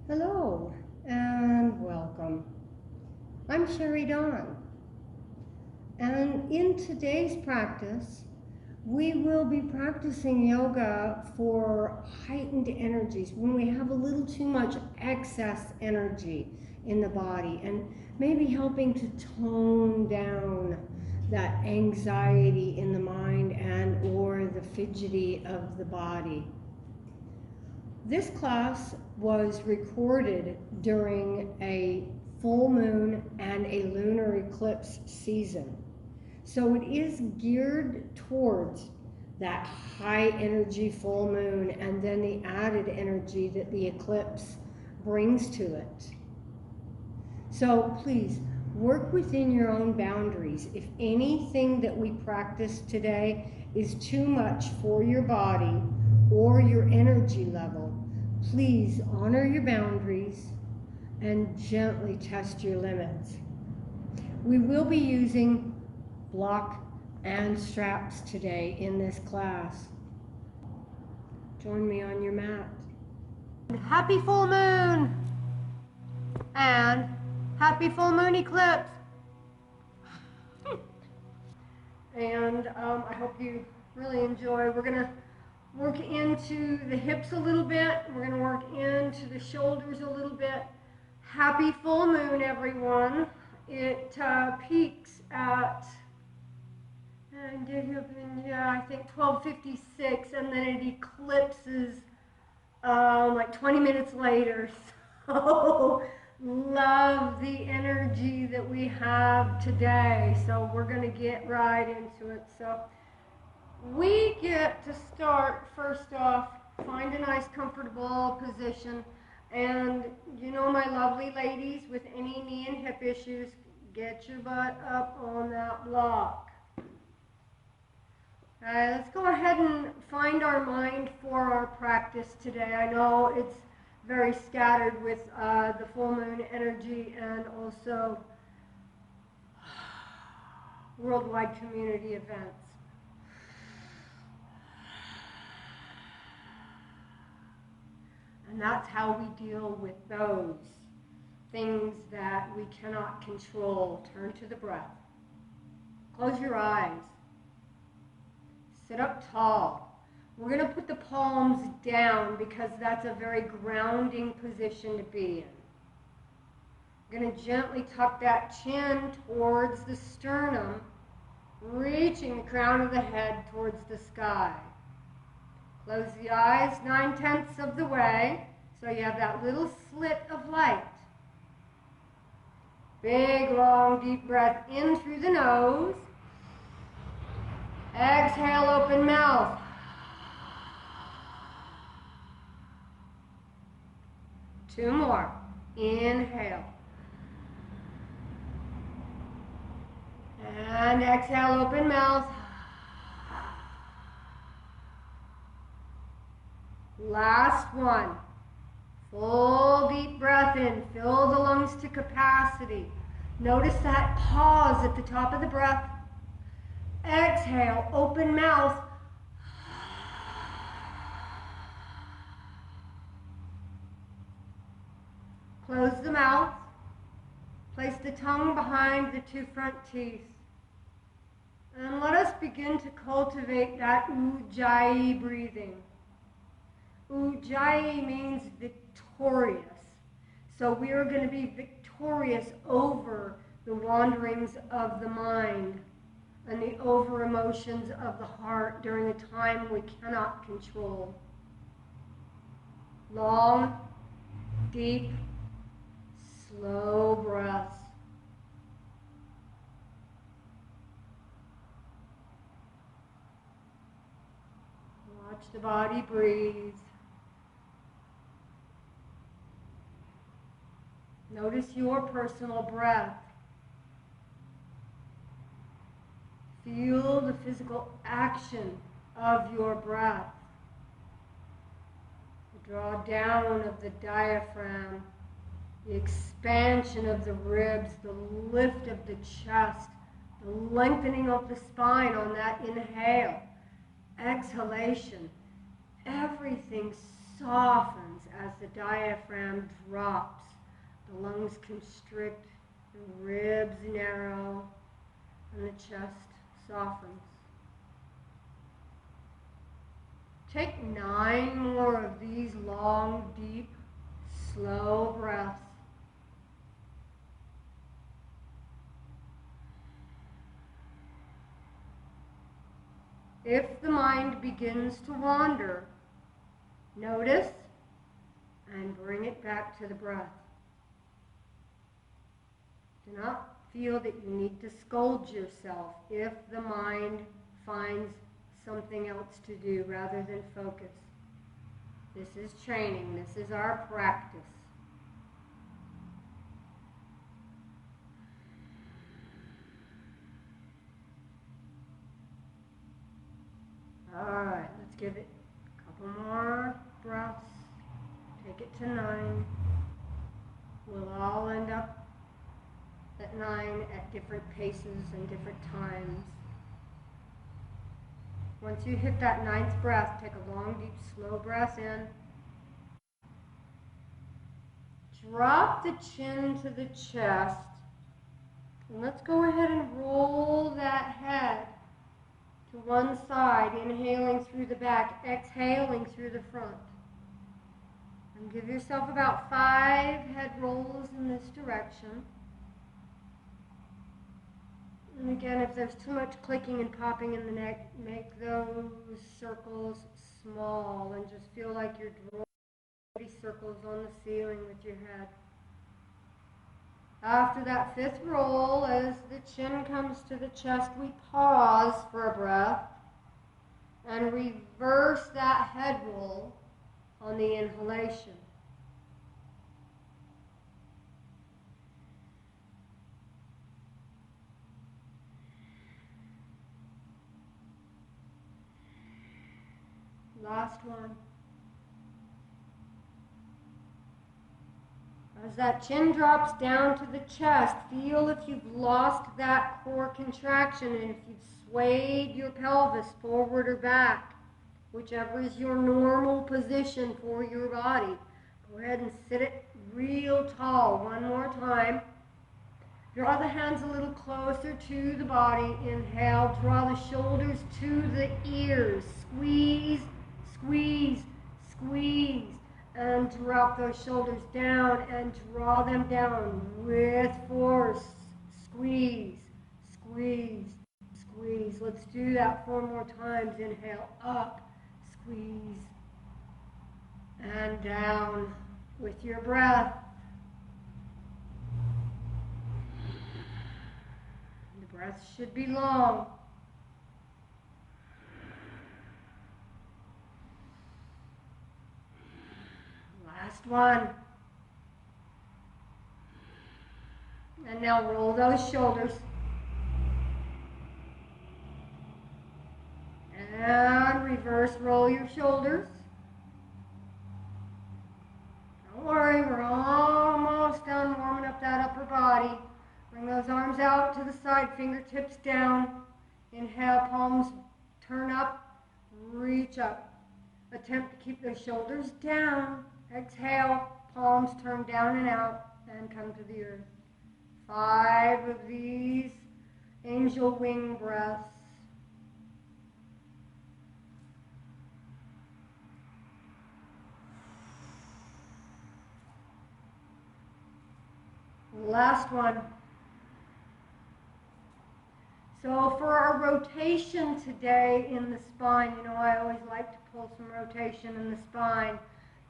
Hello and welcome. I'm Sherry Dawn, and in today's practice, we will be practicing yoga for heightened energies when we have a little too much excess energy in the body, and maybe helping to tone down that anxiety in the mind and or the fidgety of the body. This class was recorded during a full moon and a lunar eclipse season. So it is geared towards that high energy full moon and then the added energy that the eclipse brings to it. So please work within your own boundaries. If anything that we practice today is too much for your body or your energy level, please honor your boundaries and gently test your limits. We will be using block and straps today in this class. Join me on your mat. Happy full moon and happy full moon eclipse. And I hope you really enjoy. We're going to work into the hips a little bit. We're going to work into the shoulders a little bit. Happy full moon, everyone. It peaks at, I think 12:56, and then it eclipses like 20 minutes later. So love the energy that we have today. So we're going to get right into it. So we get to start, first off, find a nice comfortable position. And you know, my lovely ladies with any knee and hip issues, get your butt up on that block. Let's go ahead and find our mind for our practice today. I know it's very scattered with the full moon energy and also worldwide community events. And that's how we deal with those things that we cannot control. Turn to the breath. Close your eyes. Sit up tall. We're going to put the palms down because that's a very grounding position to be in. We're going to gently tuck that chin towards the sternum, reaching the crown of the head towards the sky. Close the eyes 9/10 of the way, so you have that little slit of light. Big, long, deep breath in through the nose. Exhale, open mouth. Two more. Inhale. And exhale, open mouth. Last one. Full deep breath in. Fill the lungs to capacity. Notice that pause at the top of the breath. Exhale, open mouth. Close the mouth. Place the tongue behind the two front teeth. And let us begin to cultivate that Ujjayi breathing. Ujjayi means victorious. So we are going to be victorious over the wanderings of the mind and the over emotions of the heart during a time we cannot control. Long, deep, slow breaths. Watch the body breathe. Notice your personal breath. Feel the physical action of your breath. The drawdown of the diaphragm, the expansion of the ribs, the lift of the chest, the lengthening of the spine on that inhale. Exhalation. Everything softens as the diaphragm drops. The lungs constrict, the ribs narrow, and the chest softens. Take 9 more of these long, deep, slow breaths. If the mind begins to wander, notice and bring it back to the breath. Do not feel that you need to scold yourself if the mind finds something else to do rather than focus. This is training. This is our practice. All right, let's give it a couple more breaths. Take it to 9. We'll all end up at 9 at different paces and different times. Once you hit that 9th breath, take a long, deep, slow breath in. Drop the chin to the chest. And let's go ahead and roll that head to one side, inhaling through the back, exhaling through the front. And give yourself about 5 head rolls in this direction. And again, if there's too much clicking and popping in the neck, make those circles small and just feel like you're drawing circles on the ceiling with your head. After that 5th roll, as the chin comes to the chest, we pause for a breath and reverse that head roll on the inhalation. Last one. As that chin drops down to the chest, feel if you've lost that core contraction and if you've swayed your pelvis forward or back, whichever is your normal position for your body. Go ahead and sit it real tall one more time. Draw the hands a little closer to the body. Inhale, draw the shoulders to the ears. Squeeze, squeeze, squeeze. And drop those shoulders down and draw them down with force. Squeeze, squeeze, squeeze. Let's do that 4 more times. Inhale, up, squeeze, and down with your breath. The breath should be long. Last one. And now roll those shoulders. And reverse roll your shoulders. Don't worry, we're almost done warming up that upper body. Bring those arms out to the side, fingertips down. Inhale, palms turn up, reach up. Attempt to keep those shoulders down. Exhale, palms turn down and out and come to the earth. 5 of these angel wing breaths. Last one. So for our rotation today in the spine, you know, I always like to pull some rotation in the spine.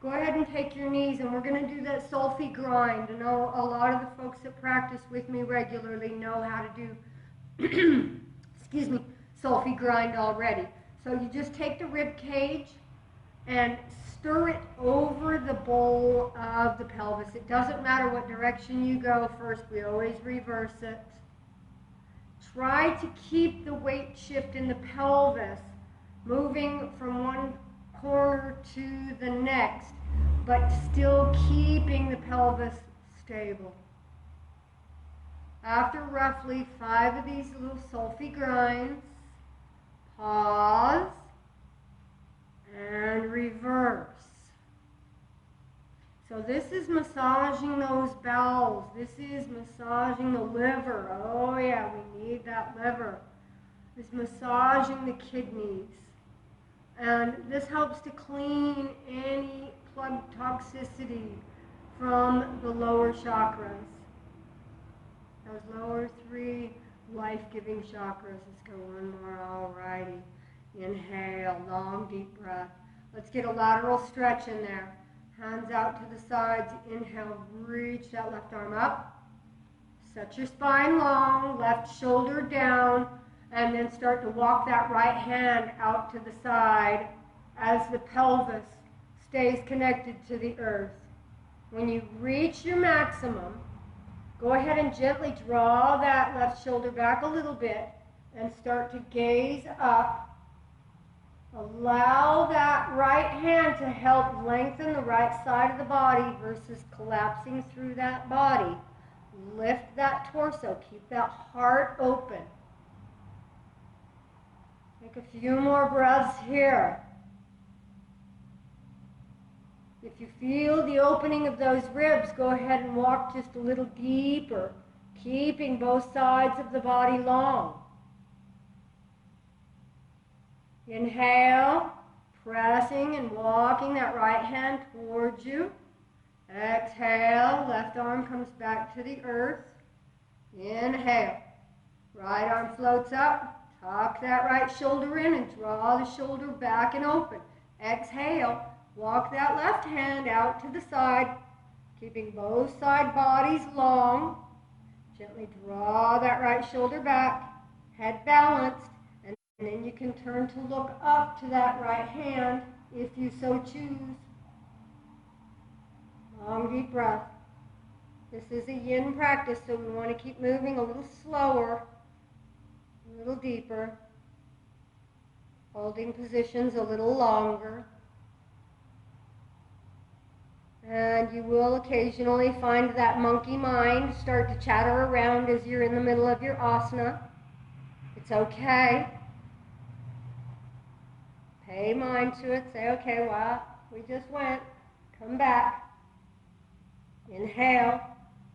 Go ahead and take your knees, and we're going to do that sulfi grind. I know a lot of the folks that practice with me regularly know how to do, excuse me, sulfi grind already. So you just take the rib cage and stir it over the bowl of the pelvis. It doesn't matter what direction you go first. We always reverse it. Try to keep the weight shift in the pelvis moving from one corner to the next, but still keeping the pelvis stable. After roughly 5 of these little sulfi grinds, pause and reverse. So this is massaging those bowels. This is massaging the liver. Oh yeah, we need that liver. It's massaging the kidneys. And this helps to clean any plug toxicity from the lower chakras. Those lower three life-giving chakras. Let's go one more. Alrighty. Inhale, long, deep breath. Let's get a lateral stretch in there. Hands out to the sides. Inhale, reach that left arm up. Set your spine long, left shoulder down, and then start to walk that right hand out to the side as the pelvis stays connected to the earth. When you reach your maximum, go ahead and gently draw that left shoulder back a little bit and start to gaze up. Allow that right hand to help lengthen the right side of the body versus collapsing through that body. Lift that torso. Keep that heart open. Take a few more breaths here. If you feel the opening of those ribs, go ahead and walk just a little deeper, keeping both sides of the body long. Inhale, pressing and walking that right hand towards you. Exhale, left arm comes back to the earth. Inhale, right arm floats up. Tuck that right shoulder in and draw the shoulder back and open. Exhale, walk that left hand out to the side, keeping both side bodies long. Gently draw that right shoulder back, head balanced, and then you can turn to look up to that right hand if you so choose. Long, deep breath. This is a yin practice, so we want to keep moving a little slower, a little deeper, holding positions a little longer. And you will occasionally find that monkey mind start to chatter around as you're in the middle of your asana. It's okay. Pay mind to it. Say, okay, well, we just went. Come back. Inhale,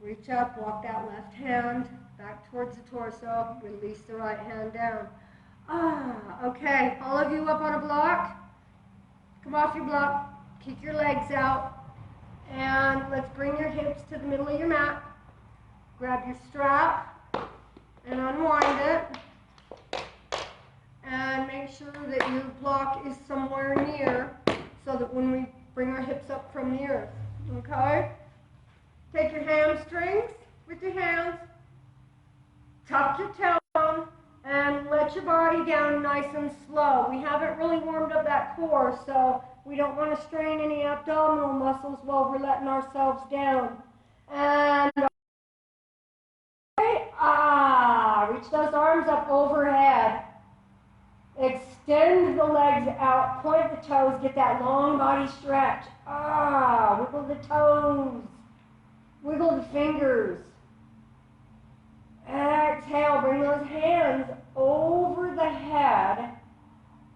reach up, walk that left hand back towards the torso, release the right hand down. Okay, all of you up on a block. Come off your block, keep your legs out, and let's bring your hips to the middle of your mat. Grab your strap and unwind it. And make sure that your block is somewhere near so that when we bring our hips up from the earth, okay? Take your hamstrings with your hands, tuck your tailbone, and let your body down nice and slow. We haven't really warmed up that core, so we don't want to strain any abdominal muscles while we're letting ourselves down. And reach those arms up overhead. Extend the legs out, point the toes, get that long body stretch. Wiggle the toes. Wiggle the fingers. Exhale, bring those hands over the head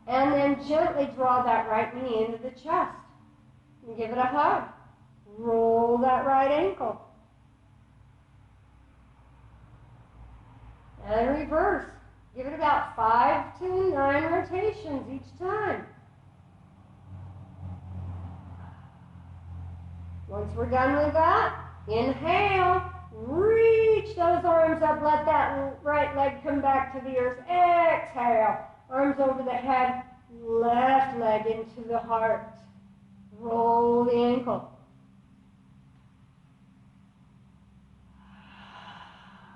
and then gently draw that right knee into the chest. And give it a hug. Roll that right ankle. And reverse. Give it about 5 to 9 rotations each time. Once we're done with that, inhale, reach those arms up, let that right leg come back to the earth. Exhale, arms over the head, left leg into the heart. Roll the ankle.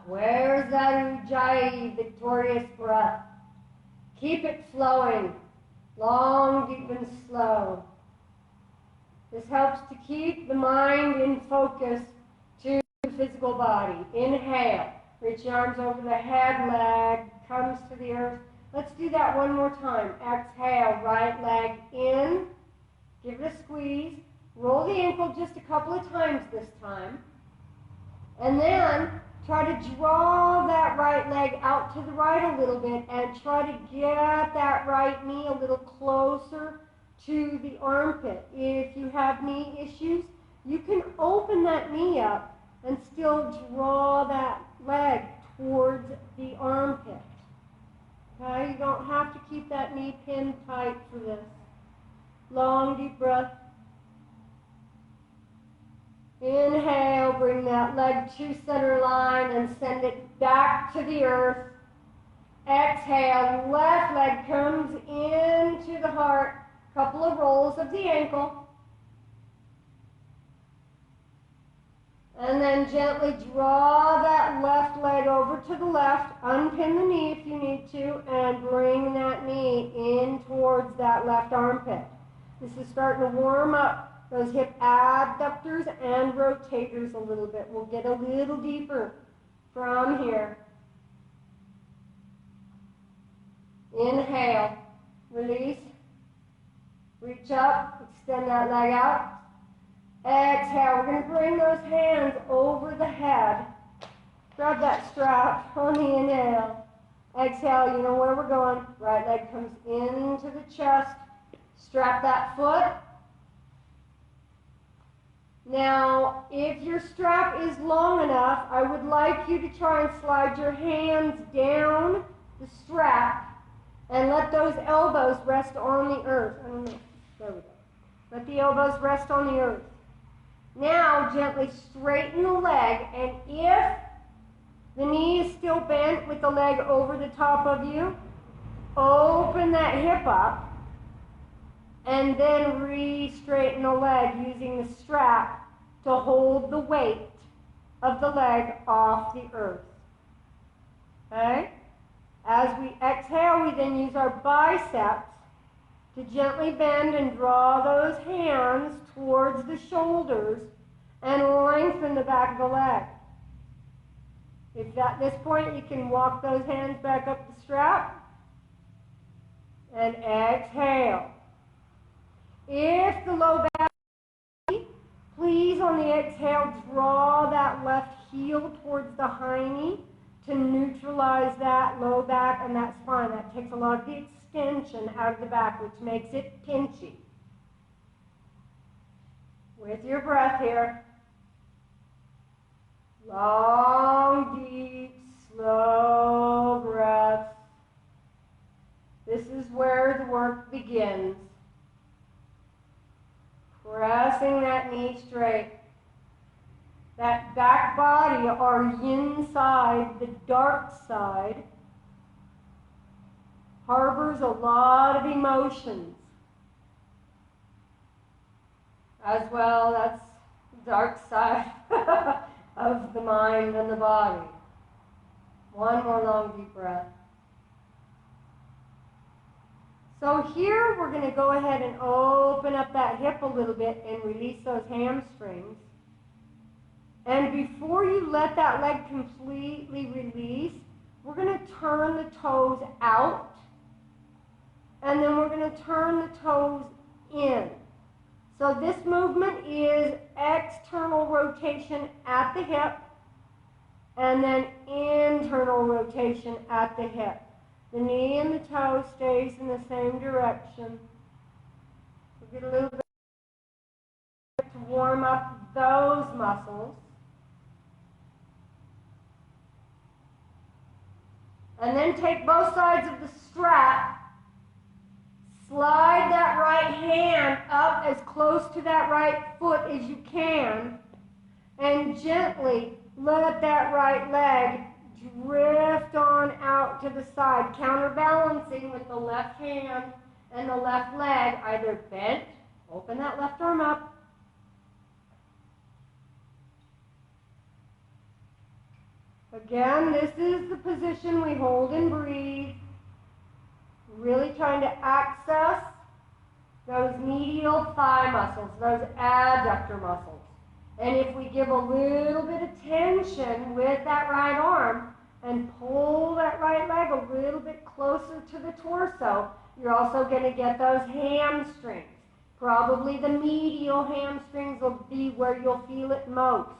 Where's that Ujjayi victorious breath? Keep it flowing, long, deep, and slow. This helps to keep the mind in focus to the physical body. Inhale, reach your arms over the head, leg comes to the earth. Let's do that one more time. Exhale, right leg in, give it a squeeze, roll the ankle just a couple of times this time, and then try to draw that right leg out to the right a little bit and try to get that right knee a little closer to the armpit. If you have knee issues, you can open that knee up and still draw that leg towards the armpit. Okay, you don't have to keep that knee pinned tight for this. Long, deep breath. Inhale, bring that leg to center line and send it back to the earth. Exhale, left leg comes into the heart. Couple of rolls of the ankle. And then gently draw that left leg over to the left. Unpin the knee if you need to, and bring that knee in towards that left armpit. This is starting to warm up those hip abductors and rotators a little bit. We'll get a little deeper from here. Inhale, release, reach up, extend that leg out. Exhale, we're going to bring those hands over the head. Grab that strap on the inhale. Exhale, you know where we're going. Right leg comes into the chest. Strap that foot. Now, if your strap is long enough, I would like you to try and slide your hands down the strap and let those elbows rest on the earth. I don't know. There we go. Let the elbows rest on the earth. Now, gently straighten the leg, and if the knee is still bent with the leg over the top of you, open that hip up, and then re-straighten the leg using the strap to hold the weight of the leg off the earth. Okay? As we exhale, we then use our biceps to gently bend and draw those hands towards the shoulders and lengthen the back of the leg. If at this point you can walk those hands back up the strap and exhale. If the low back, please on the exhale draw that left heel towards the high knee to neutralize that low back and that spine. That takes a lot of the extension out of the back, which makes it pinchy. With your breath here. Long, deep, slow breaths. This is where the work begins. Pressing that knee straight. That back body, our yin side, the dark side, harbors a lot of emotions. As well, that's the dark side of the mind and the body. One more long deep breath. So here we're going to go ahead and open up that hip a little bit and release those hamstrings. And before you let that leg completely release, we're going to turn the toes out, and then we're going to turn the toes in. So this movement is external rotation at the hip, and then internal rotation at the hip. The knee and the toe stays in the same direction. We'll get a little bit to warm up those muscles. And then take both sides of the strap, slide that right hand up as close to that right foot as you can, and gently let that right leg drift on out to the side, counterbalancing with the left hand and the left leg either bent, open that left arm up, again, this is the position we hold and breathe. Really trying to access those medial thigh muscles, those adductor muscles. And if we give a little bit of tension with that right arm and pull that right leg a little bit closer to the torso, you're also going to get those hamstrings. Probably the medial hamstrings will be where you'll feel it most.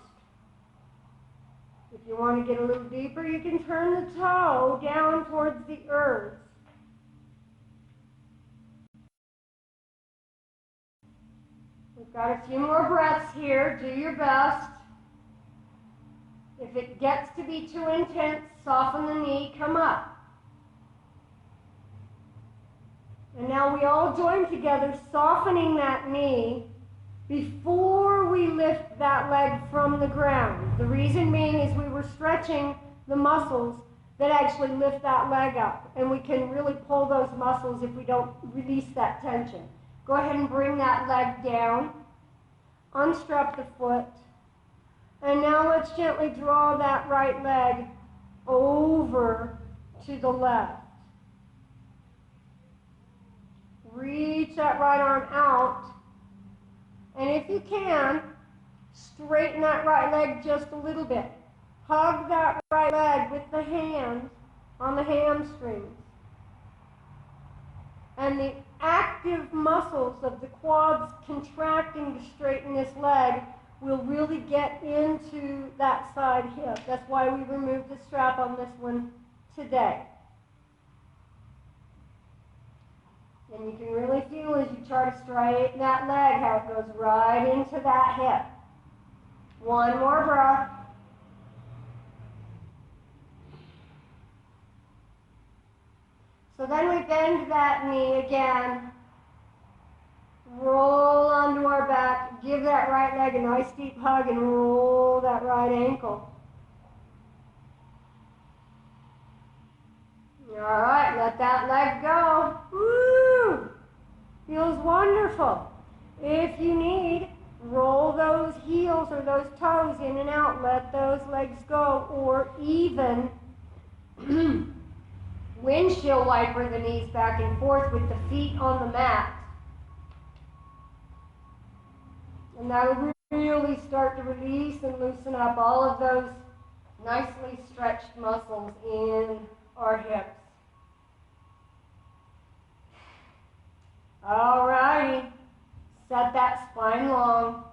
If you want to get a little deeper, you can turn the toe down towards the earth. We've Got a few more breaths here. Do your best. If it gets to be too intense, soften the knee, come up. And now we all join together, softening that knee before we lift that leg from the ground. The reason being is we were stretching the muscles that actually lift that leg up. And we can really pull those muscles if we don't release that tension. Go ahead and bring that leg down. Unstrap the foot. And now let's gently draw that right leg over to the left. Reach that right arm out. And if you can, straighten that right leg just a little bit. Hug that right leg with the hand on the hamstrings. And the active muscles of the quads contracting to straighten this leg will really get into that side hip. That's why we removed the strap on this one today. And you can really feel as you try to straighten that leg how it goes right into that hip. One more breath. So then we bend that knee again. Roll onto our back. Give that right leg a nice deep hug and roll that right ankle. All right, let that leg go. Woo! Feels wonderful. If you need, roll those heels or those toes in and out. Let those legs go. Or even windshield wiper the knees back and forth with the feet on the mat. And that will really start to release and loosen up all of those nicely stretched muscles in our hips. All righty. Set that spine long.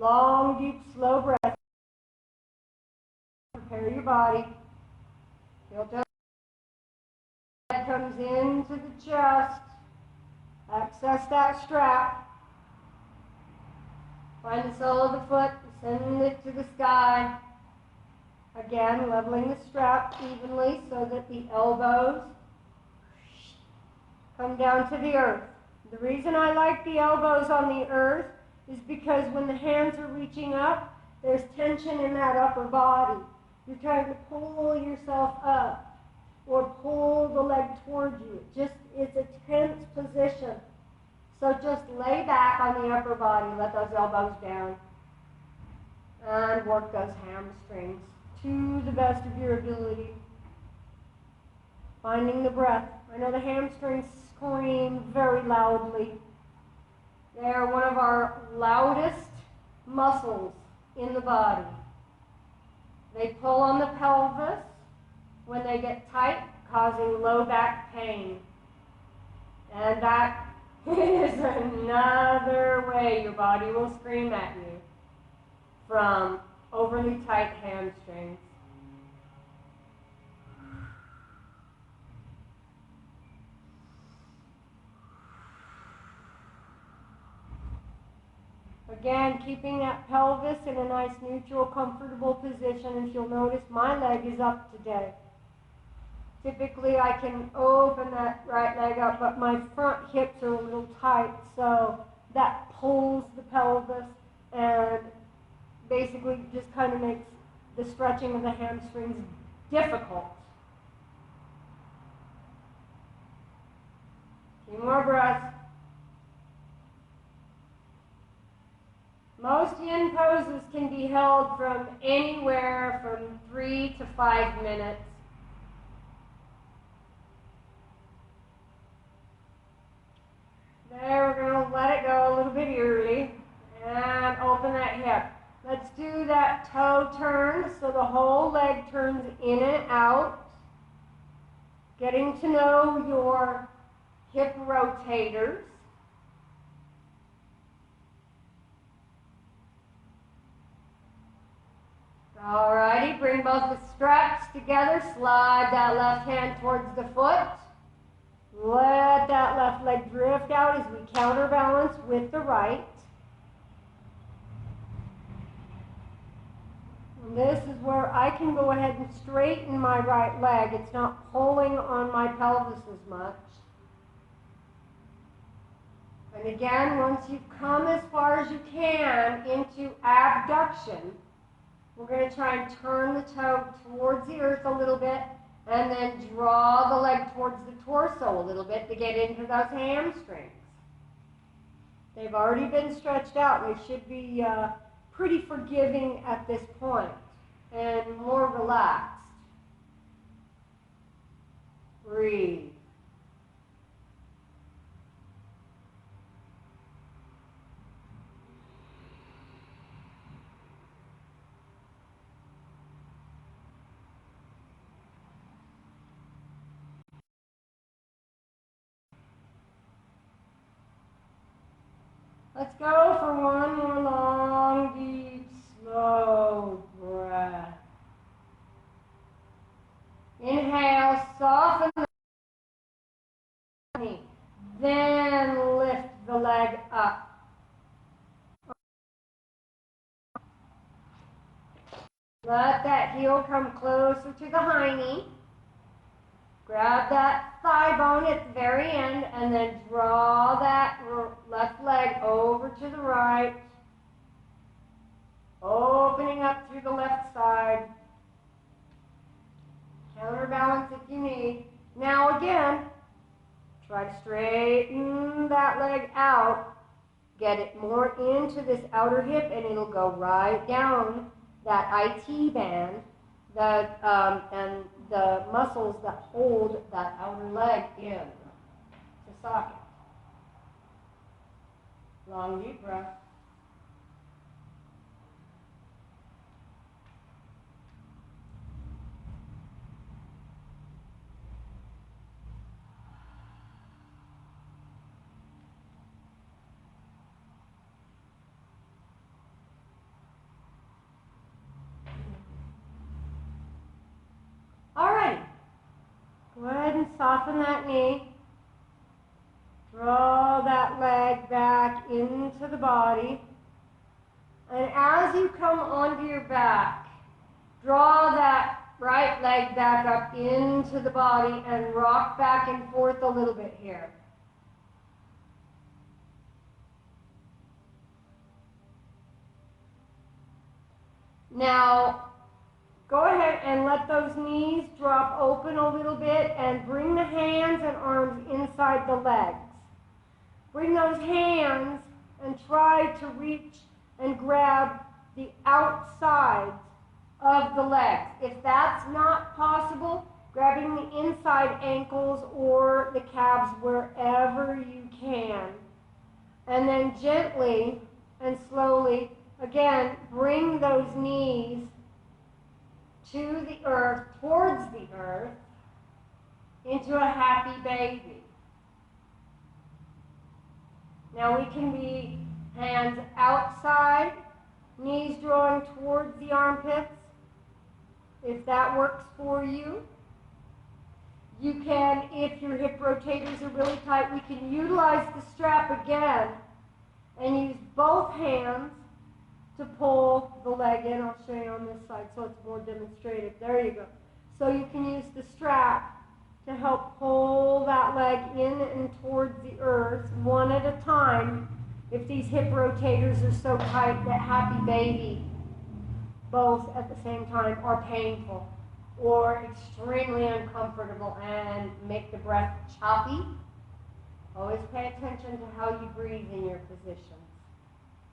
Long, deep, slow breath. Prepare your body. Feel the head comes into the chest. Access that strap. Find the sole of the foot, send it to the sky. Again, leveling the strap evenly so that the elbows come down to the earth. The reason I like the elbows on the earth is because when the hands are reaching up, there's tension in that upper body. You're trying to pull yourself up or pull the leg towards you. It's a tense position. So just lay back on the upper body, let those elbows down, and work those hamstrings to the best of your ability. Finding the breath. I know the hamstrings scream very loudly. They're one of our loudest muscles in the body. They pull on the pelvis when they get tight, causing low back pain. And that is another way your body will scream at you from overly tight hamstrings. Again, keeping that pelvis in a nice neutral, comfortable position, and you'll notice my leg is up today. Typically, I can open that right leg up, but my front hips are a little tight, so that pulls the pelvis and basically just kind of makes the stretching of the hamstrings difficult. A few more breaths. Most yin poses can be held from anywhere from 3 to 5 minutes. There, we're going to let it go a little bit early and open that hip. Let's do that toe turn so the whole leg turns in and out. Getting to know your hip rotators. Alrighty, bring both the straps together. Slide that left hand towards the foot. Let that left leg drift out as we counterbalance with the right. And this is where I can go ahead and straighten my right leg. It's not pulling on my pelvis as much. And again, once you've come as far as you can into abduction, we're going to try and turn the toe towards the earth a little bit and then draw the leg towards the torso a little bit to get into those hamstrings. They've already been stretched out. They should be pretty forgiving at this point and more relaxed. Breathe. Let's go for one more long, deep, slow breath. Inhale, soften the knee. Then lift the leg up. Let that heel come closer to the high knee. Grab that thigh bone at the very end and then draw that left leg over to the right, opening up through the left side. Counterbalance if you need. Now again, try to straighten that leg out. Get it more into this outer hip and it'll go right down that IT band and the muscles that hold that outer leg in to socket. Long deep breath. All right. Go ahead and soften that knee. Draw that leg back into the body. And as you come onto your back, draw that right leg back up into the body and rock back and forth a little bit here. Now, go ahead and let those knees drop open a little bit and bring the hands and arms inside the legs. Bring those hands and try to reach and grab the outsides of the legs. If that's not possible, grabbing the inside ankles or the calves wherever you can. And then gently and slowly, again, bring those knees to the earth, towards the earth, into a happy baby. Now we can be hands outside, knees drawing towards the armpits. If that works for you, you can, if your hip rotators are really tight, we can utilize the strap again and use both hands to pull the leg in. I'll show you on this side so it's more demonstrative. There you go. So you can use the strap to help pull that leg in and towards the earth one at a time. If these hip rotators are so tight that happy baby, both at the same time, are painful or extremely uncomfortable and make the breath choppy, always pay attention to how you breathe in your positions,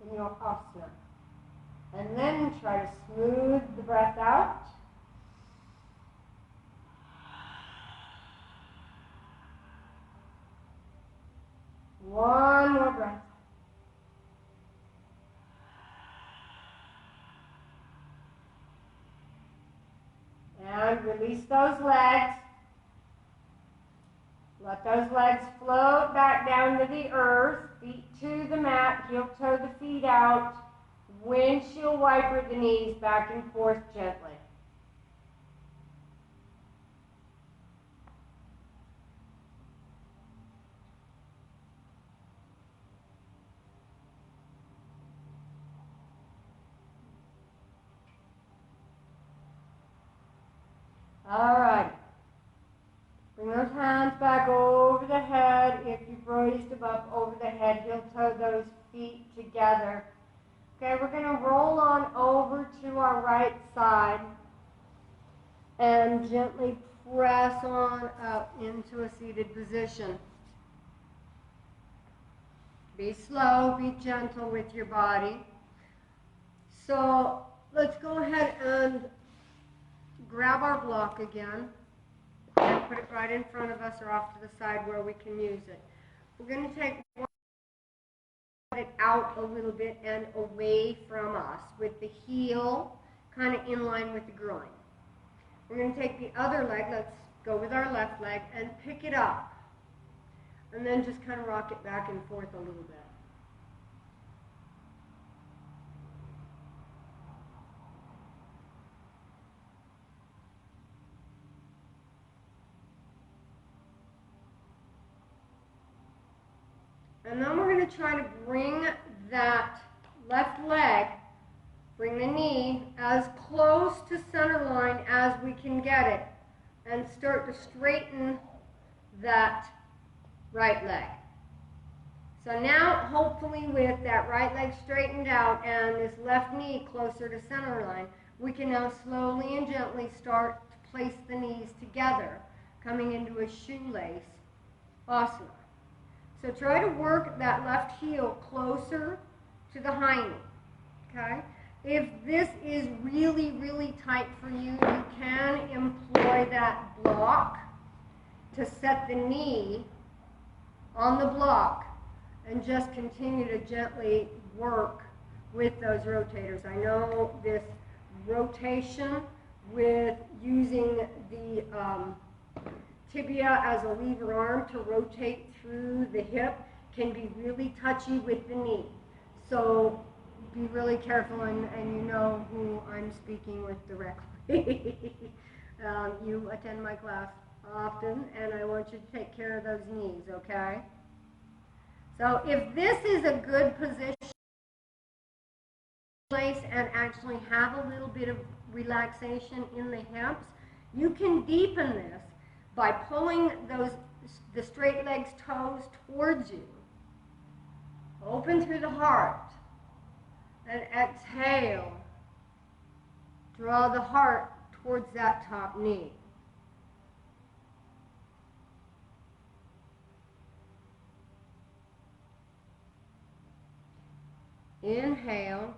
in your asana. And then try to smooth the breath out. One more breath. And release those legs. Let those legs float back down to the earth. Feet to the mat. Heel toe the feet out. Windshield wiper the knees back and forth gently. All right. Bring those hands back over the head. If you've raised them up over the head, heel toe those feet together. Okay, we're going to roll on over to our right side and gently press on up into a seated position. Be slow, be gentle with your body. So let's go ahead and grab our block again and put it right in front of us or off to the side where we can use it. We're going to take it out a little bit and away from us with the heel kind of in line with the groin. We're going to take the other leg, let's go with our left leg, and pick it up. And then just kind of rock it back and forth a little bit. And then we're going to try to bring that left leg, bring the knee as close to center line as we can get it, and start to straighten that right leg. So now, hopefully with that right leg straightened out and this left knee closer to center line, we can now slowly and gently start to place the knees together, coming into a shoelace asana. So try to work that left heel closer to the high knee, okay? If this is really, really tight for you, you can employ that block to set the knee on the block and just continue to gently work with those rotators. I know this rotation with using the tibia as a lever arm to rotate through the hip can be really touchy with the knee. So be really careful, and you know who I'm speaking with directly. You attend my class often, and I want you to take care of those knees, okay? So if this is a good position and actually have a little bit of relaxation in the hips, you can deepen this by pulling the straight legs toes towards you. Open through the heart and exhale. Draw the heart towards that top knee. Inhale,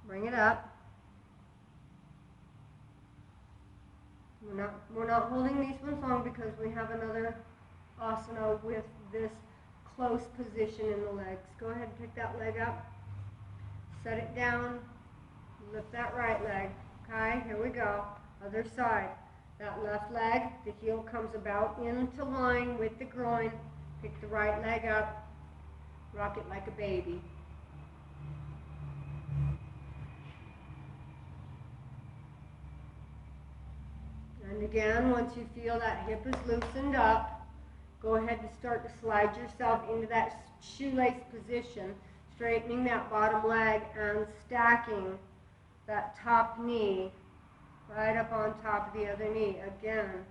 bring it up. We're not holding these ones long because we have another asana with this close position in the legs. Go ahead and pick that leg up. Set it down. Lift that right leg. Okay, here we go. Other side. That left leg, the heel comes about into line with the groin. Pick the right leg up. Rock it like a baby. And again, once you feel that hip is loosened up, go ahead and start to slide yourself into that shoelace position, straightening that bottom leg and stacking that top knee right up on top of the other knee. Again,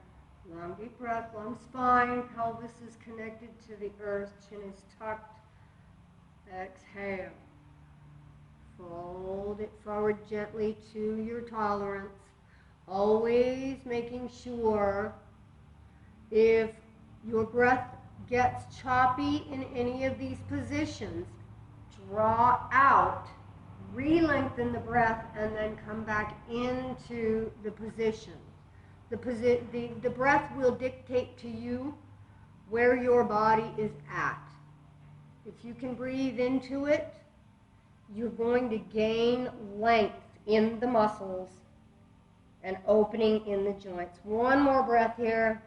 long deep breath, long spine, pelvis is connected to the earth, chin is tucked. Exhale. Fold it forward gently to your tolerance. Always making sure if your breath gets choppy in any of these positions, draw out, re-lengthen the breath, and then come back into the position. The breath will dictate to you where your body is at. If you can breathe into it, you're going to gain length in the muscles and opening in the joints. One more breath here.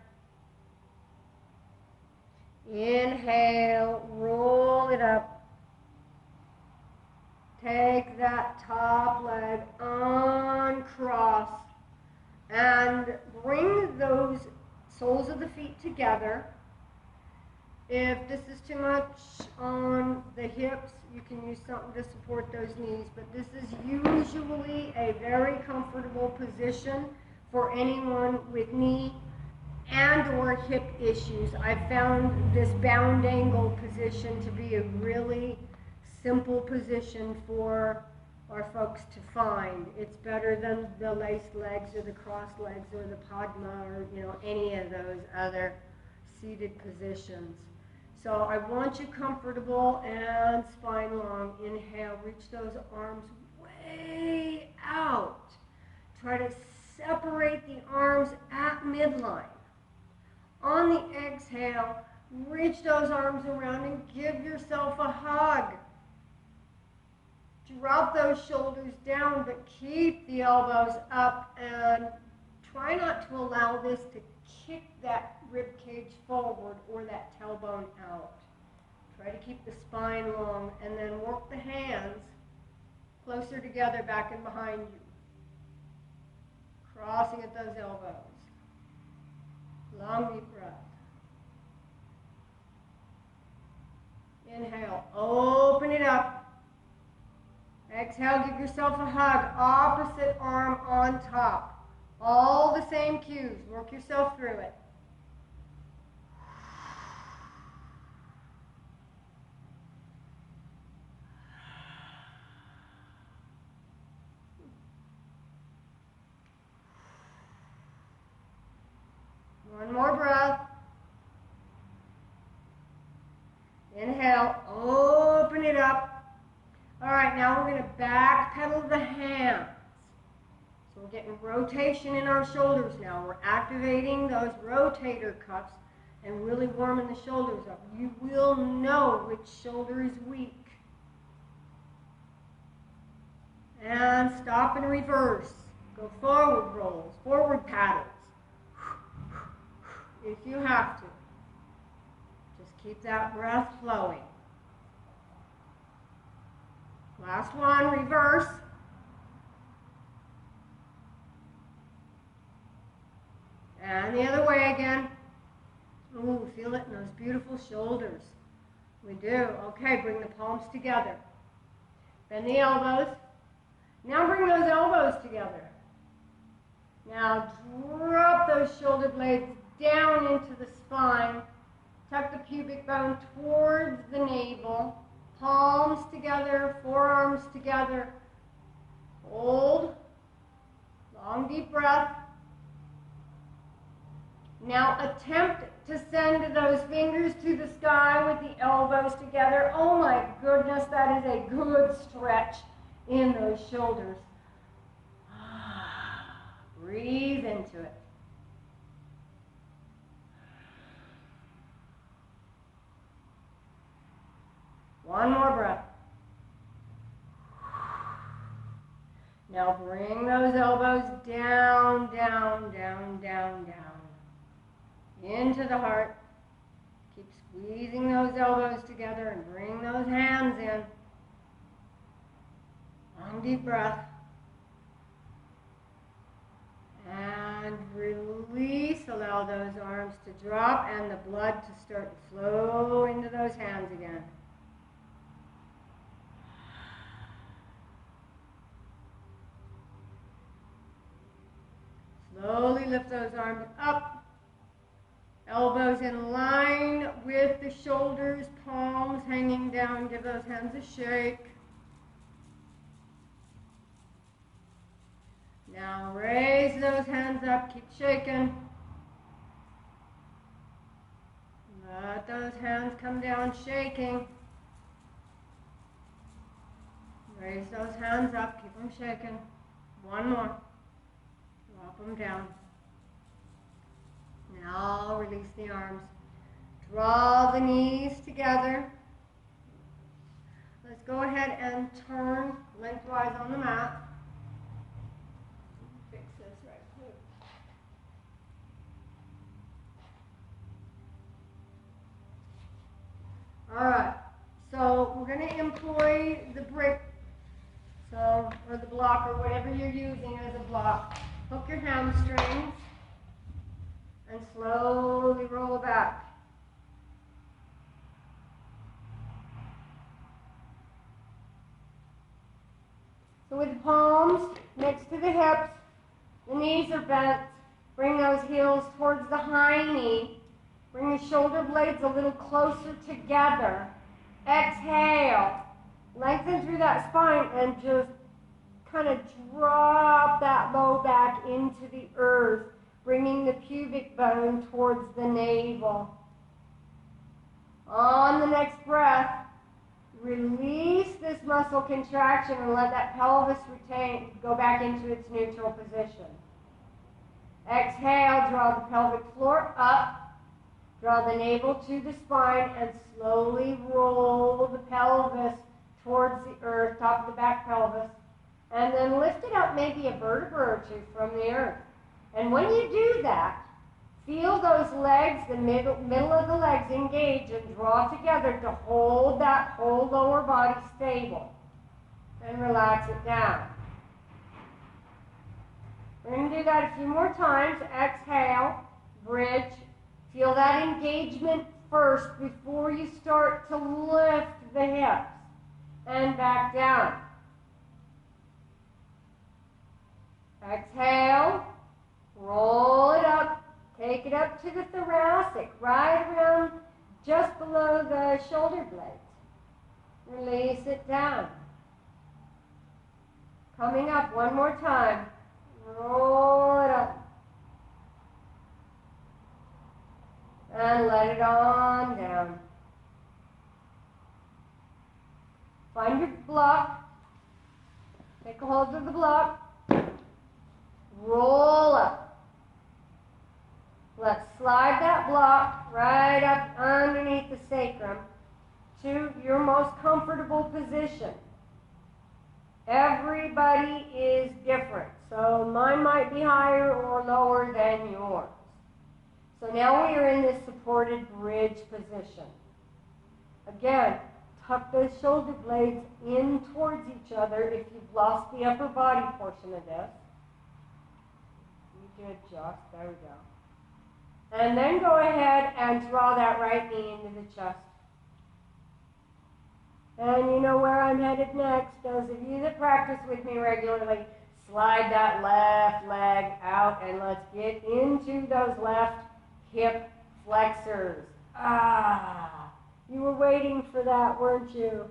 Inhale, roll it up. Take that top leg, uncross, and bring those soles of the feet together. If this is too much on the hips, you can use something to support those knees, but this is usually a very comfortable position for anyone with knee and or hip issues. I've found this bound angle position to be a really simple position for our folks to find. It's better than the laced legs or the crossed legs or the padma or any of those other seated positions. So I want you comfortable and spine long. Inhale, reach those arms way out. Try to separate the arms at midline. On the exhale, reach those arms around and give yourself a hug. Drop those shoulders down, but keep the elbows up and try not to allow this to kick that rib cage forward or that tailbone out. Try to keep the spine long and then work the hands closer together back and behind you. Crossing at those elbows. Long deep breath. Inhale, open it up. Exhale, give yourself a hug. Opposite arm on top. All the same cues. Work yourself through it. One more breath. Inhale, open it up. All right, now we're going to back pedal the hands. So we're getting rotation in our shoulders now. We're activating those rotator cuffs and really warming the shoulders up. You will know which shoulder is weak. And stop and reverse. Go forward rolls, forward paddles. If you have to. Just keep that breath flowing. Last one, reverse. And the other way again. Ooh, feel it in those beautiful shoulders. We do. Okay, bring the palms together. Bend the elbows. Now bring those elbows together. Now drop those shoulder blades down into the spine. Tuck the pubic bone towards the navel. Palms together, forearms together. Hold. Long deep breath. Now attempt to send those fingers to the sky with the elbows together. Oh my goodness, that is a good stretch in those shoulders. Breathe into it. One more breath. Now bring those elbows down, down, down, down, down. Into the heart. Keep squeezing those elbows together and bring those hands in. Long deep breath. And release. Allow those arms to drop and the blood to start to flow into those hands again. Slowly lift those arms up. Elbows in line with the shoulders, palms hanging down. Give those hands a shake. Now raise those hands up. Keep shaking. Let those hands come down shaking. Raise those hands up. Keep them shaking. One more. Drop them down. Now release the arms. Draw the knees together. Let's go ahead and turn lengthwise on the mat. Fix this right quick. All right. So we're going to employ the brick, or the block, or whatever you're using as a block. Hook your hamstrings and slowly roll back. So with the palms next to the hips, The knees are bent. Bring those heels towards the high knee. Bring the shoulder blades a little closer together. Exhale. Lengthen through that spine and just kind of drop that low back into the earth, bringing the pubic bone towards the navel. On the next breath, release this muscle contraction and let that pelvis go back into its neutral position. Exhale, draw the pelvic floor up. Draw the navel to the spine and slowly roll the pelvis towards the earth, top of the back pelvis. And then lift it up maybe a vertebra or two from the earth. And when you do that, feel those legs, the middle of the legs engage and draw together to hold that whole lower body stable. And relax it down. We're going to do that a few more times. Exhale, bridge. Feel that engagement first before you start to lift the hips. And back down. Exhale, roll it up, take it up to the thoracic, right around just below the shoulder blades. Release it down. Coming up one more time, roll it up. And let it on down. Find your block, take a hold of the block. Roll up. Let's slide that block right up underneath the sacrum to your most comfortable position. Everybody is different, so mine might be higher or lower than yours. So now we are in this supported bridge position. Again, tuck those shoulder blades in towards each other if you've lost the upper body portion of this. You did just, there we go. And then go ahead and draw that right knee into the chest. And you know where I'm headed next. Those of you that practice with me regularly, slide that left leg out and let's get into those left hip flexors. Ah, you were waiting for that, weren't you?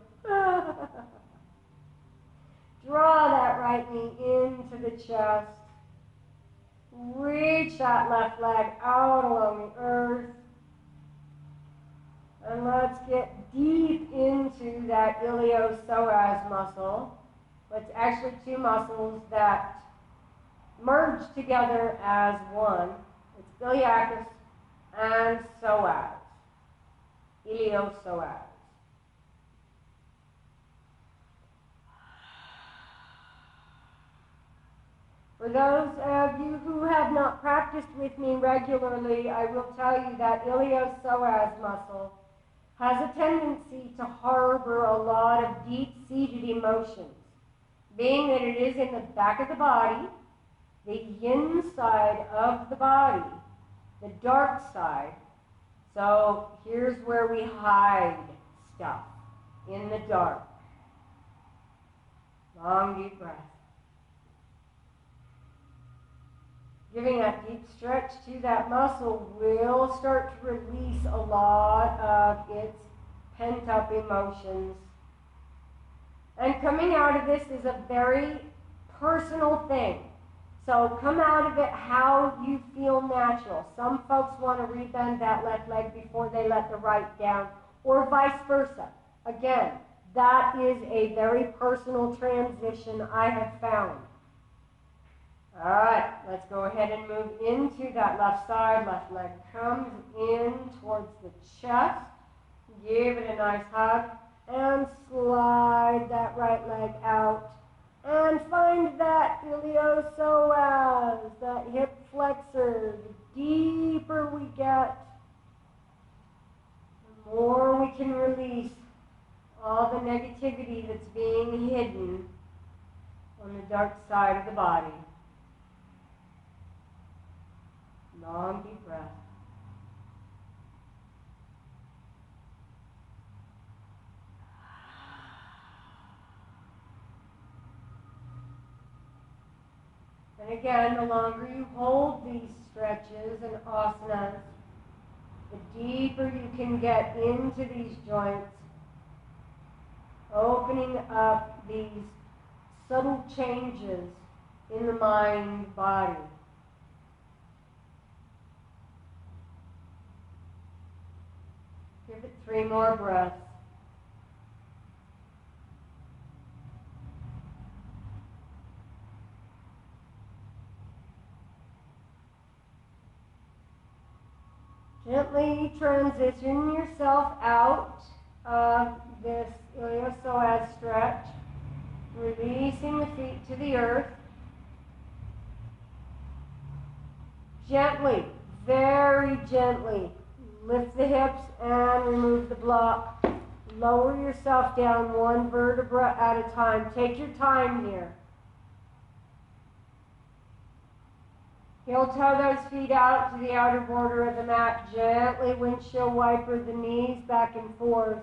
Draw that right knee into the chest. Reach that left leg out along the earth. And let's get deep into that iliopsoas muscle. It's actually two muscles that merge together as one. It's iliacus and psoas. Iliopsoas. For those of you who have not practiced with me regularly, I will tell you that iliopsoas muscle has a tendency to harbor a lot of deep-seated emotions, being that it is in the back of the body, the yin side of the body, the dark side. So here's where we hide stuff, in the dark. Long, deep breath. Giving that deep stretch to that muscle will start to release a lot of its pent-up emotions. And coming out of this is a very personal thing. So come out of it how you feel natural. Some folks want to rebend that left leg before they let the right down, or vice versa. Again, that is a very personal transition I have found. All right, let's go ahead and move into that left side. Left leg comes in towards the chest. Give it a nice hug and slide that right leg out. And find that iliopsoas, that hip flexor. The deeper we get, the more we can release all the negativity that's being hidden on the dark side of the body. Long, deep breath. And again, the longer you hold these stretches and asanas, the deeper you can get into these joints, opening up these subtle changes in the mind, body. Give it 3 more breaths. Gently transition yourself out of this iliopsoas stretch, releasing the feet to the earth. Gently, very gently, lift the hips and remove the block. Lower yourself down 1 vertebra at a time. Take your time here. Heel toe those feet out to the outer border of the mat. Gently windshield wiper the knees back and forth.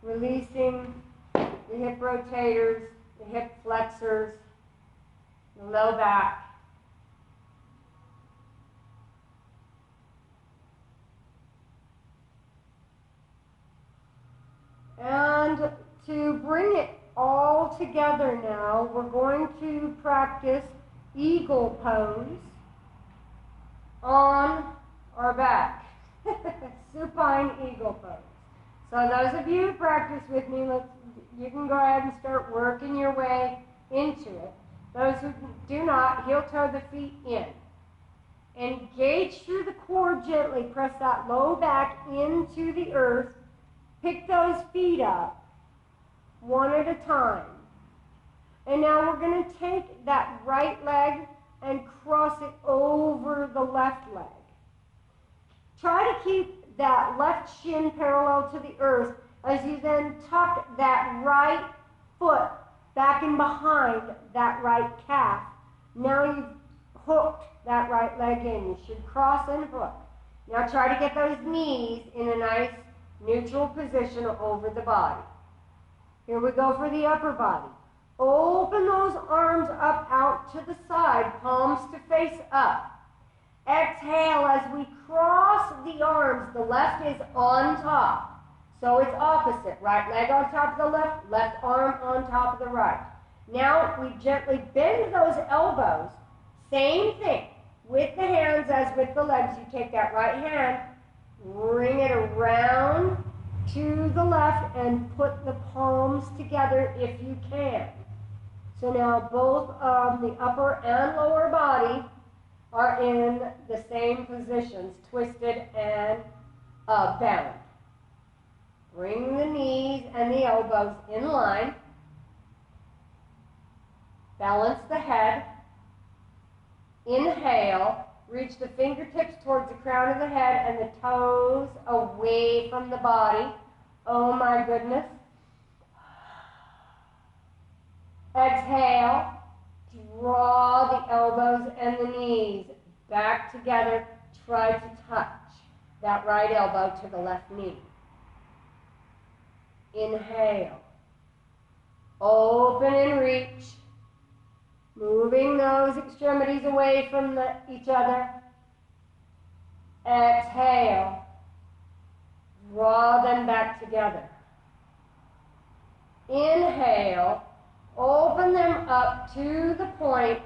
Releasing the hip rotators, the hip flexors, the low back. And to bring it all together now, we're going to practice eagle pose on our back. Supine eagle pose. So those of you who practice with me, you can go ahead and start working your way into it. Those who do not, heel toe the feet in. Engage through the core gently. Press that low back into the earth. Pick those feet up, 1 at a time. And now we're going to take that right leg and cross it over the left leg. Try to keep that left shin parallel to the earth as you then tuck that right foot back in behind that right calf. Now you've hooked that right leg in. You should cross and hook. Now try to get those knees in a nice neutral position over the body. Here we go for the upper body. Open those arms up out to the side, palms to face up. Exhale as we cross the arms. The left is on top. So it's opposite. Right leg on top of the left, left arm on top of the right. Now we gently bend those elbows. Same thing with the hands as with the legs. You take that right hand, bring it around to the left and put the palms together if you can. So now both the upper and lower body are in the same positions, twisted and bound. Bring the knees and the elbows in line. Balance the head. Inhale. Reach the fingertips towards the crown of the head and the toes away from the body. Oh my goodness. Exhale. Draw the elbows and the knees back together. Try to touch that right elbow to the left knee. Inhale. Open and reach. Moving those extremities away from each other. Exhale. Draw them back together. Inhale. Open them up to the point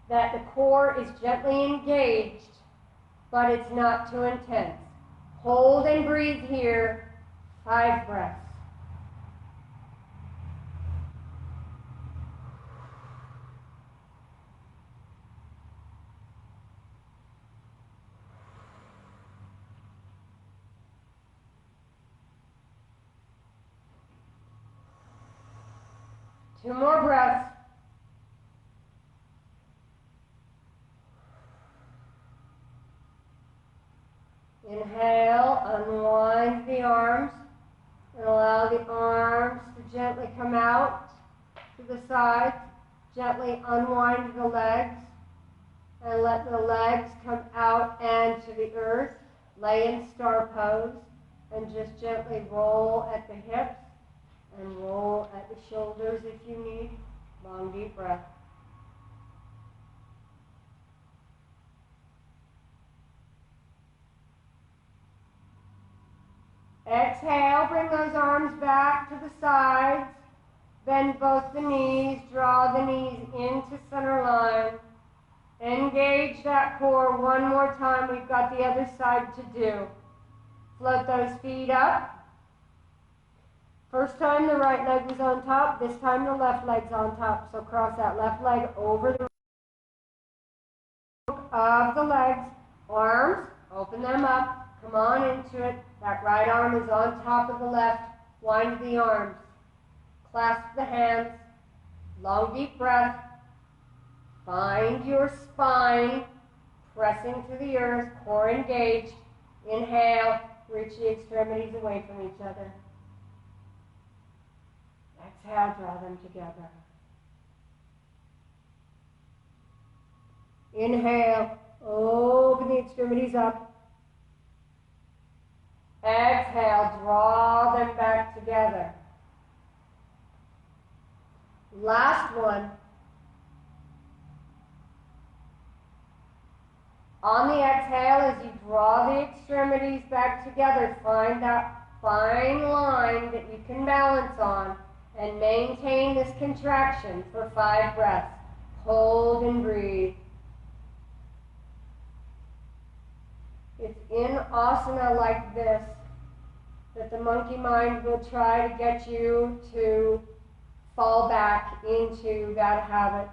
that the core is gently engaged, but it's not too intense. Hold and breathe here. 5 breaths. Two more breaths. Inhale, unwind the arms, and allow the arms to gently come out to the sides. Gently unwind the legs, and let the legs come out and to the earth. Lay in star pose, and just gently roll at the hips. And roll at the shoulders if you need. Long, deep breath. Exhale, bring those arms back to the sides. Bend both the knees, draw the knees into center line. Engage that core one more time. We've got the other side to do. Float those feet up. First time the right leg was on top, this time the left leg's on top. So cross that left leg over the of the legs. Arms, open them up. Come on into it. That right arm is on top of the left. Wind the arms. Clasp the hands. Long deep breath. Find your spine pressing to the earth, core engaged. Inhale, reach the extremities away from each other. Exhale, draw them together. Inhale, open the extremities up. Exhale, draw them back together. Last one. On the exhale, as you draw the extremities back together, find that fine line that you can balance on and maintain this contraction for 5 breaths. Hold and breathe. It's in asana like this that the monkey mind will try to get you to fall back into that habit.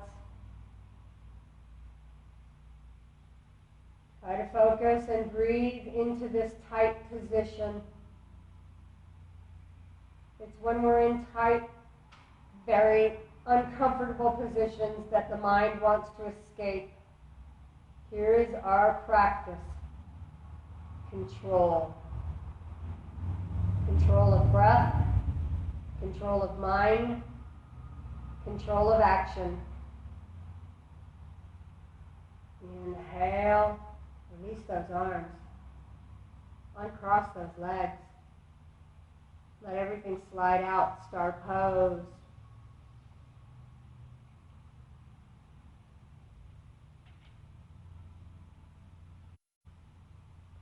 Try to focus and breathe into this tight position. It's when we're in tight, very uncomfortable positions that the mind wants to escape. Here is our practice. Control. Control of breath, control of mind, control of action. Inhale, release those arms. Uncross those legs. Let everything slide out, star pose.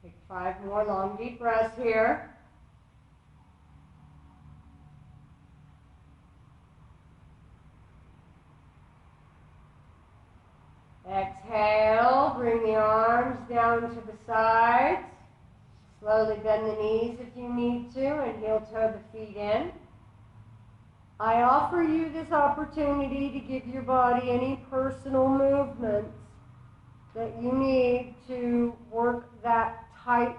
Take 5 more long deep breaths here. Exhale, bring the arms down to the sides. Slowly bend the knees if you need to and heel toe the feet in. I offer you this opportunity to give your body any personal movements that you need to work that tight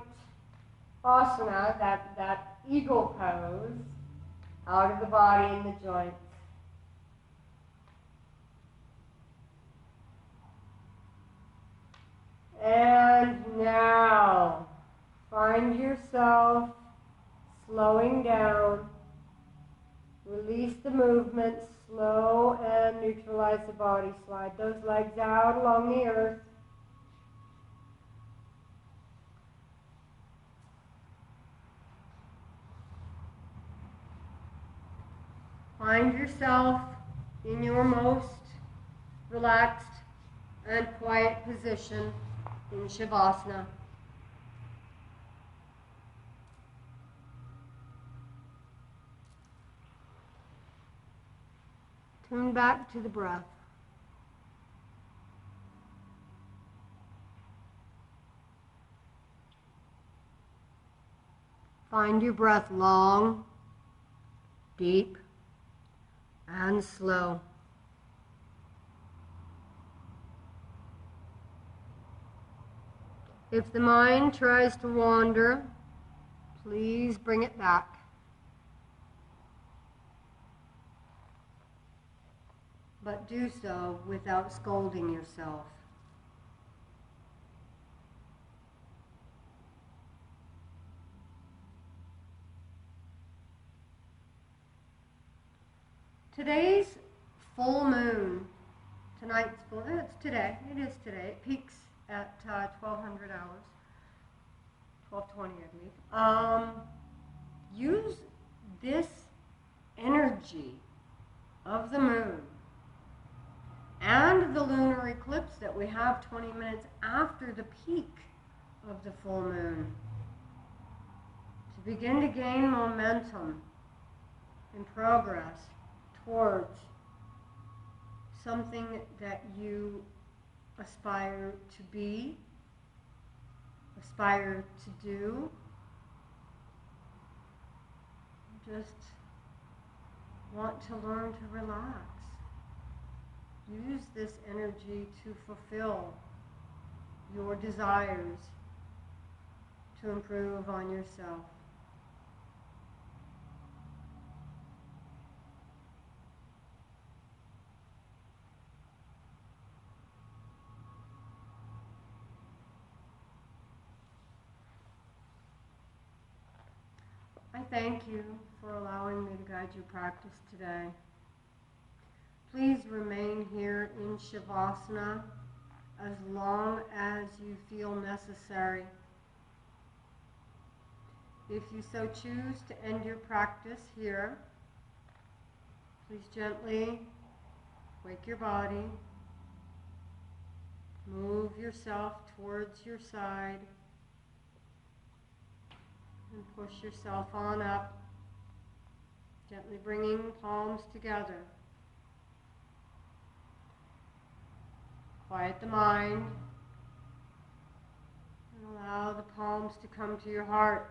asana, that eagle pose, out of the body and the joints. And now, find yourself slowing down. Release the movement, slow and neutralize the body. Slide those legs out along the earth. Find yourself in your most relaxed and quiet position in Shavasana. Tune back to the breath. Find your breath long, deep, and slow. If the mind tries to wander, please bring it back. But do so without scolding yourself. Today's full moon, tonight's full, it's today, it is today, it peaks at 1200 hours, 1220 I believe. Use this energy of the moon and the lunar eclipse that we have 20 minutes after the peak of the full moon begin to gain momentum and progress towards something that you aspire to be, aspire to do. Just want to learn to relax. Use this energy to fulfill your desires to improve on yourself. I thank you for allowing me to guide your practice today. Please remain here in Shavasana as long as you feel necessary. If you so choose to end your practice here, please gently wake your body, move yourself towards your side, and push yourself on up, gently bringing palms together. Quiet the mind and allow the palms to come to your heart.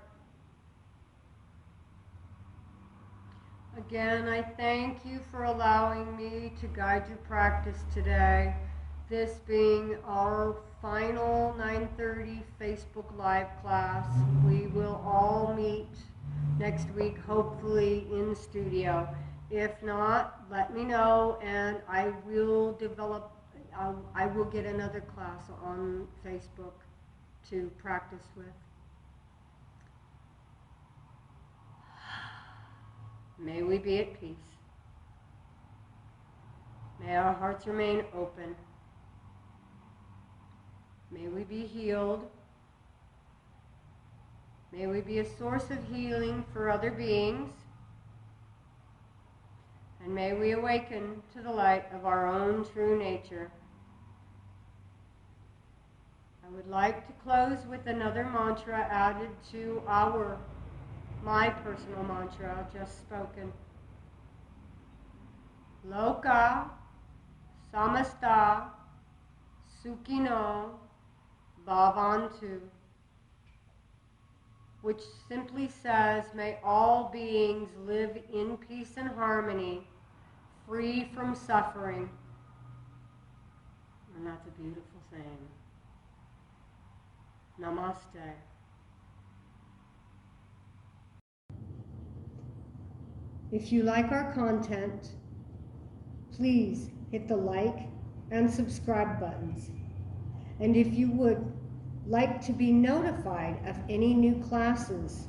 Again, I thank you for allowing me to guide your practice today, this being our final 9:30 Facebook Live class. We will all meet next week, hopefully in studio. If not, let me know and I will get another class on Facebook to practice with. May we be at peace. May our hearts remain open. May we be healed. May we be a source of healing for other beings. And may we awaken to the light of our own true nature. I would like to close with another mantra added to my personal mantra just spoken. Loka samasta sukhino bhavantu, which simply says, may all beings live in peace and harmony, free from suffering. And that's a beautiful thing. Namaste. If you like our content, please hit the like and subscribe buttons. And if you would like to be notified of any new classes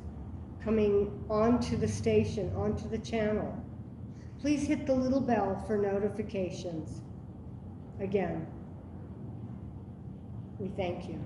coming onto the station, onto the channel, please hit the little bell for notifications. Again, we thank you.